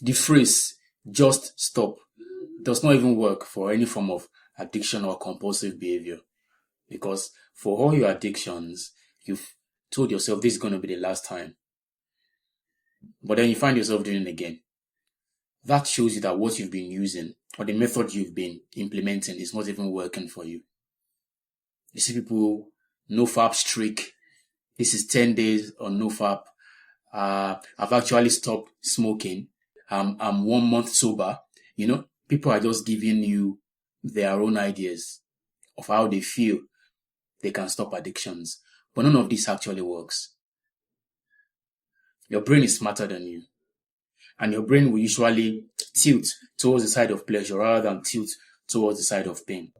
The phrase just stop does not even work for any form of addiction or compulsive behavior, because for all your addictions, you've told yourself this is going to be the last time, but then you find yourself doing it again. That shows you that what you've been using or the method you've been implementing is not even working for you. You see people, no fap streak. This is 10 days on no fap. I've actually stopped smoking. I'm 1 month sober. People are just giving you their own ideas of how they feel they can stop addictions. But none of this actually works. Your brain is smarter than you. And your brain will usually tilt towards the side of pleasure rather than tilt towards the side of pain.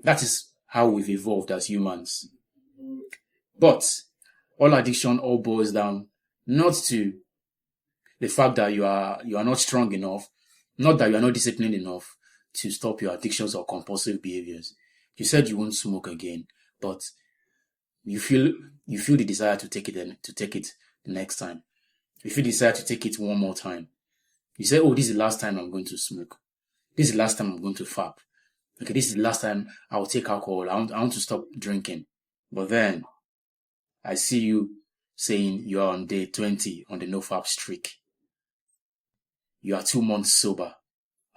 That is how we've evolved as humans. But all addiction all boils down not to the fact that you are not strong enough, not that you are not disciplined enough to stop your addictions or compulsive behaviors. You said you won't smoke again, but you feel the desire to take it the next time. You feel the desire to take it one more time. You say, oh, this is the last time I'm going to smoke. This is the last time I'm going to fap. Okay, this is the last time I'll take alcohol. I want to stop drinking. But then I see you saying you are on day 20 on the no fap streak. You are 2 months sober.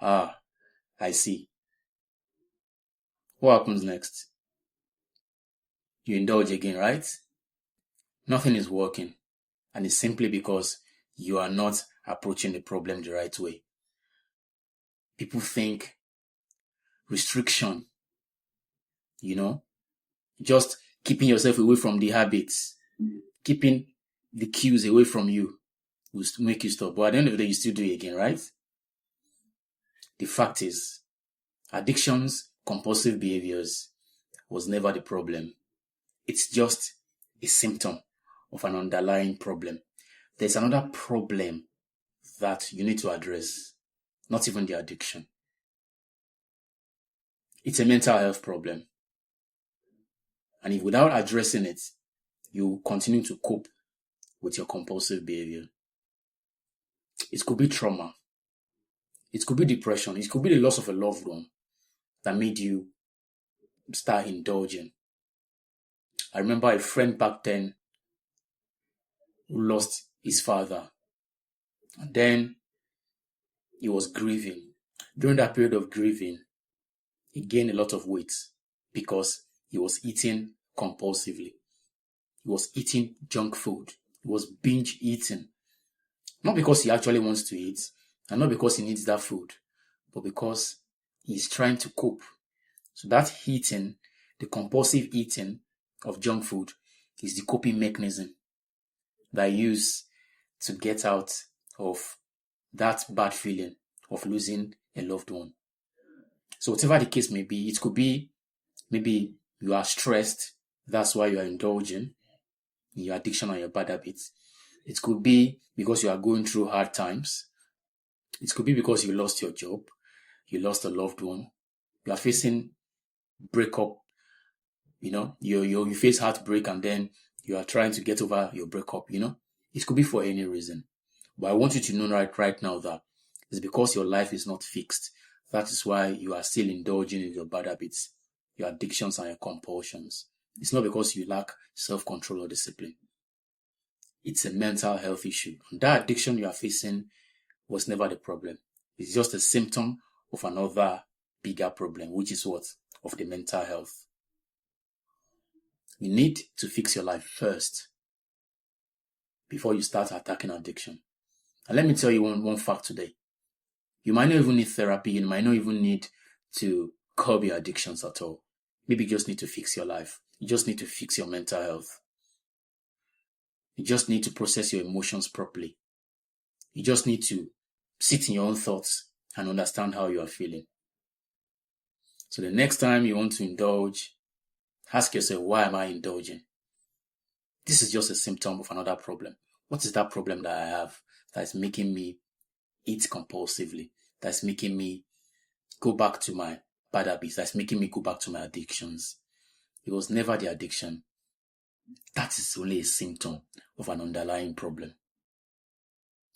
I see. What happens next? You indulge again, right? Nothing is working. And it's simply because you are not approaching the problem the right way. People think restriction, just keeping yourself away from the habits, keeping the cues away from you will make you stop. But at the end of the day, you still do it again, right? The fact is, addictions, compulsive behaviors was never the problem. It's just a symptom of an underlying problem. There's another problem that you need to address, not even the addiction. It's a mental health problem. And if without addressing it, you continue to cope with your compulsive behavior. It could be trauma. It could be depression. It could be the loss of a loved one that made you start indulging. I remember a friend back then who lost his father. And then he was grieving. During that period of grieving, he gained a lot of weight because he was eating compulsively. He was eating junk food. He was binge eating. Not because he actually wants to eat, and not because he needs that food, but because he's trying to cope. So that eating, the compulsive eating of junk food, is the coping mechanism that I use to get out of that bad feeling of losing a loved one. So whatever the case may be, it could be maybe you are stressed, that's why you are indulging in your addiction or your bad habits. It could be because you are going through hard times. It could be because you lost your job, you lost a loved one, you are facing breakup, you face heartbreak and then you are trying to get over your breakup, It could be for any reason. But I want you to know right now that it's because your life is not fixed. That is why you are still indulging in your bad habits, your addictions and your compulsions. It's not because you lack self-control or discipline. It's a mental health issue. And that addiction you are facing was never the problem. It's just a symptom of another bigger problem, which is what? Of the mental health. You need to fix your life first before you start attacking addiction. And let me tell you one fact today. You might not even need therapy. You might not even need to curb your addictions at all. Maybe you just need to fix your life. You just need to fix your mental health. You just need to process your emotions properly. You just need to sit in your own thoughts and understand how you are feeling. So the next time you want to indulge, ask yourself, why am I indulging? This is just a symptom of another problem. What is that problem that I have that is making me eat compulsively? That's making me go back to my bad habits? That's making me go back to my addictions? It was never the addiction. That is only a symptom of an underlying problem.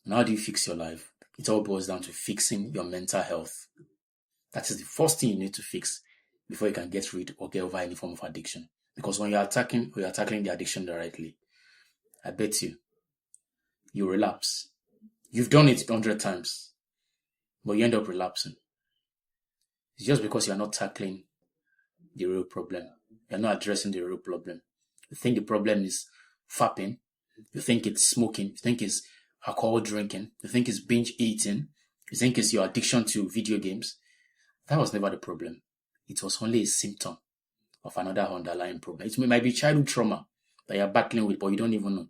And how do you fix your life? it all boils down to fixing your mental health. That is the first thing you need to fix before you can get rid or get over any form of addiction. Because when you're tackling the addiction directly, I bet you relapse. You've done it 100 times, but you end up relapsing. It's just because you're not tackling the real problem. You're not addressing the real problem. You think the problem is fapping. You think it's smoking. You think it's alcohol drinking. You think it's binge eating. You think it's your addiction to video games. That was never the problem. It was only a symptom of another underlying problem. It might be childhood trauma that you're battling with, but you don't even know.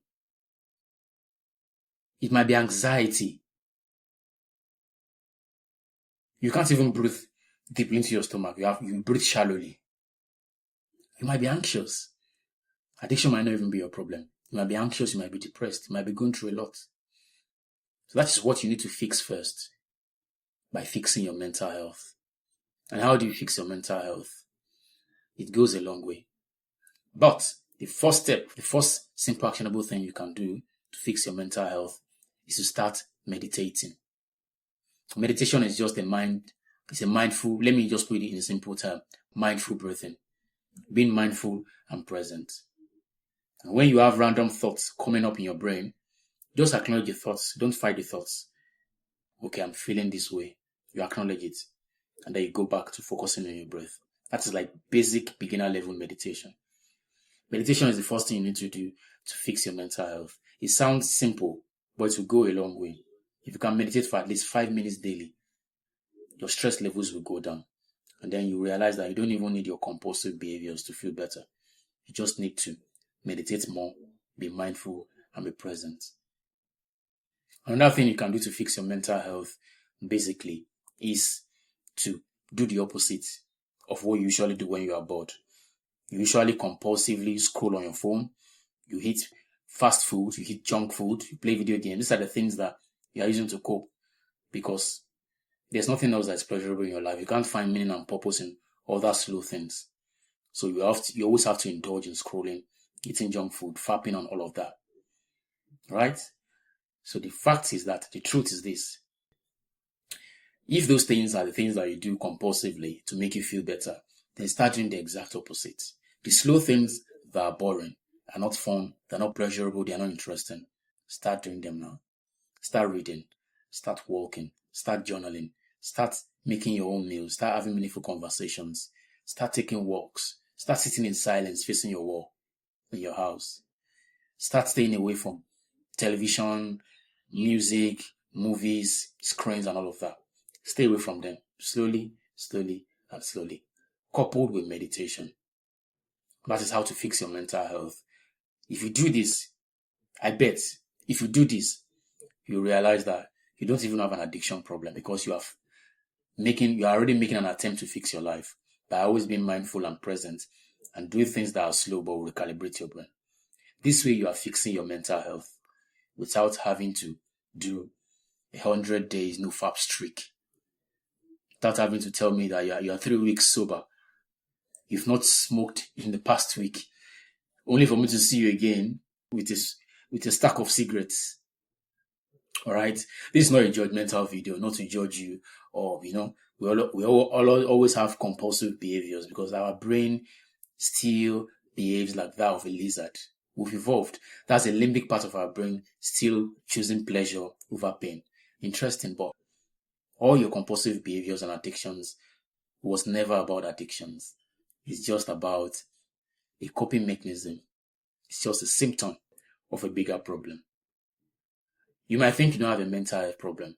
It might be anxiety. You can't even breathe deeply into your stomach. You breathe shallowly. You might be anxious. Addiction might not even be your problem. You might be anxious, you might be depressed, you might be going through a lot. So that is what you need to fix first, by fixing your mental health. And how do you fix your mental health? It goes a long way. But the first step, the first simple actionable thing you can do to fix your mental health is to start meditating. Meditation is just it's a mindful, let me just put it in a simple term, mindful breathing. Being mindful and present. And when you have random thoughts coming up in your brain, just acknowledge the thoughts. Don't fight the thoughts. Okay, I'm feeling this way. You acknowledge it. And then you go back to focusing on your breath. That is like basic beginner level meditation. Meditation is the first thing you need to do to fix your mental health. It sounds simple, but it will go a long way. If you can meditate for at least 5 minutes daily, your stress levels will go down. And then you realize that you don't even need your compulsive behaviors to feel better. You just need to meditate more, be mindful, and be present. Another thing you can do to fix your mental health, basically, is to do the opposite of what you usually do when you are bored. You usually compulsively scroll on your phone. You eat fast food, you eat junk food, you play video games. These are the things that you are using to cope, because there's nothing else that's pleasurable in your life. You can't find meaning and purpose in other slow things. So you always have to indulge in scrolling, eating junk food, fapping on all of that. Right? So the truth is this. If those things are the things that you do compulsively to make you feel better, then start doing the exact opposite. The slow things that are boring, are not fun, they're not pleasurable, they're not interesting. Start doing them now. Start reading. Start walking. Start journaling. Start making your own meals. Start having meaningful conversations. Start taking walks. Start sitting in silence facing your wall in your house. Start staying away from television, music, movies, screens, and all of that. Stay away from them slowly, and slowly, coupled with meditation. That is how to fix your mental health. If you do this, I bet, if you do this, you realize that you don't even have an addiction problem, because you are already making an attempt to fix your life by always being mindful and present and doing things that are slow but will recalibrate your brain. This way you are fixing your mental health without having to do 100 days no fap streak. Without having to tell me that you are 3 weeks sober. You've not smoked in the past week, only for me to see you again with a stack of cigarettes. All right, this is not a judgmental video, not to judge you, or we always have compulsive behaviors because our brain still behaves like that of a lizard. We've evolved. That's a limbic part of our brain still choosing pleasure over pain. Interesting, but all your compulsive behaviors and addictions was never about addictions. It's just about a coping mechanism. It's just a symptom of a bigger problem. You might think you don't have a mental health problem,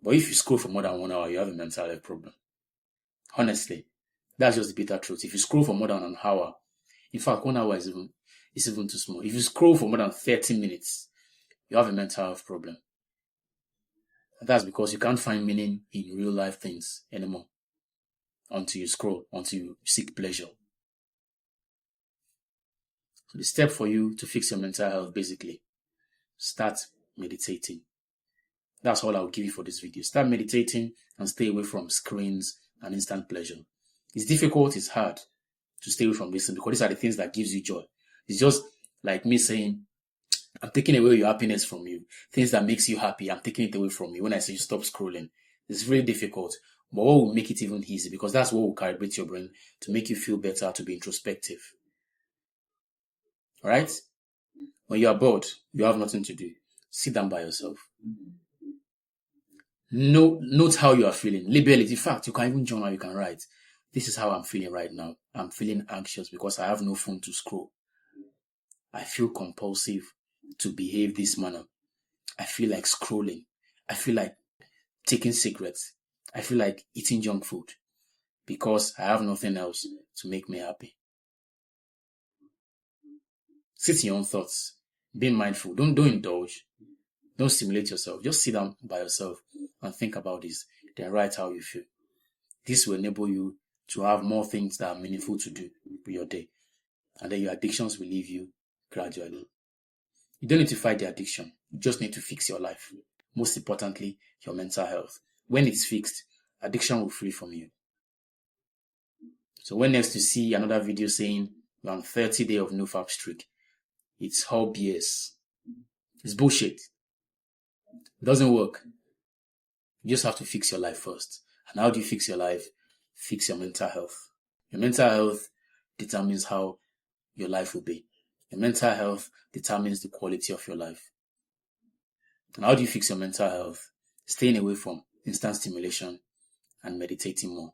but if you scroll for more than 1 hour, you have a mental health problem. Honestly, that's just the bitter truth. If you scroll for more than an hour, in fact, 1 hour is even too small. If you scroll for more than 30 minutes, you have a mental health problem. And that's because you can't find meaning in real life things anymore until you scroll, until you seek pleasure. So the step for you to fix your mental health, basically, start meditating. That's all I'll give you for this video. Start meditating and stay away from screens and instant pleasure. It's difficult, it's hard to stay away from this because these are the things that gives you joy. It's just like me saying, I'm taking away your happiness from you. Things that makes you happy, I'm taking it away from you when I say stop scrolling. It's really difficult. But what will make it even easy? Because that's what will calibrate your brain to make you feel better, to be introspective. Alright? When you are bored, you have nothing to do. Sit down by yourself. Note how you are feeling. Label it. In fact, you can even journal, you can write. This is how I'm feeling right now. I'm feeling anxious because I have no phone to scroll. I feel compulsive to behave this manner. I feel like scrolling. I feel like taking cigarettes. I feel like eating junk food because I have nothing else to make me happy. Sit in your own thoughts. Be mindful. Don't indulge. Don't stimulate yourself. Just sit down by yourself and think about this. Then write how you feel. This will enable you to have more things that are meaningful to do with your day. And then your addictions will leave you gradually. You don't need to fight the addiction. You just need to fix your life. Most importantly, your mental health. When it's fixed, addiction will flee from you. So when next you see another video saying you're on 30 days of no fap streak, it's all BS. It's bullshit. It doesn't work. You just have to fix your life first. And how do you fix your life? Fix your mental health. Your mental health determines how your life will be. Your mental health determines the quality of your life. And how do you fix your mental health? Staying away from instant stimulation and meditating more.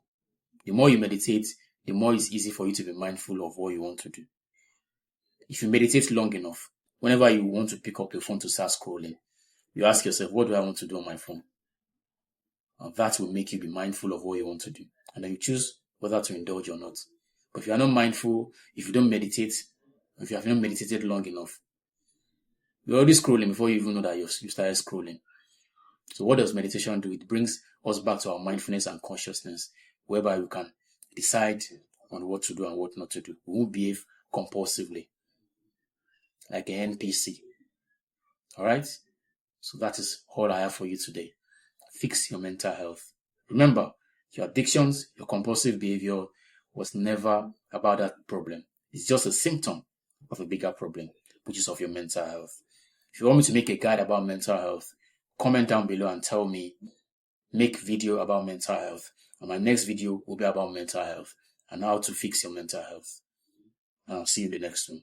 The more you meditate, the more it's easy for you to be mindful of what you want to do. If you meditate long enough, whenever you want to pick up your phone to start scrolling, you ask yourself, what do I want to do on my phone? And that will make you be mindful of what you want to do. And then you choose whether to indulge or not. But if you are not mindful, if you don't meditate, if you have not meditated long enough, you're already scrolling before you even know that you started scrolling. So what does meditation do? It brings us back to our mindfulness and consciousness, whereby we can decide on what to do and what not to do. We won't behave compulsively, like an NPC. Alright? So that is all I have for you today. Fix your mental health. Remember, your addictions, your compulsive behavior was never about that problem. It's just a symptom of a bigger problem, which is of your mental health. If you want me to make a guide about mental health, comment down below and tell me, make video about mental health. And my next video will be about mental health and how to fix your mental health. And I'll see you in the next one.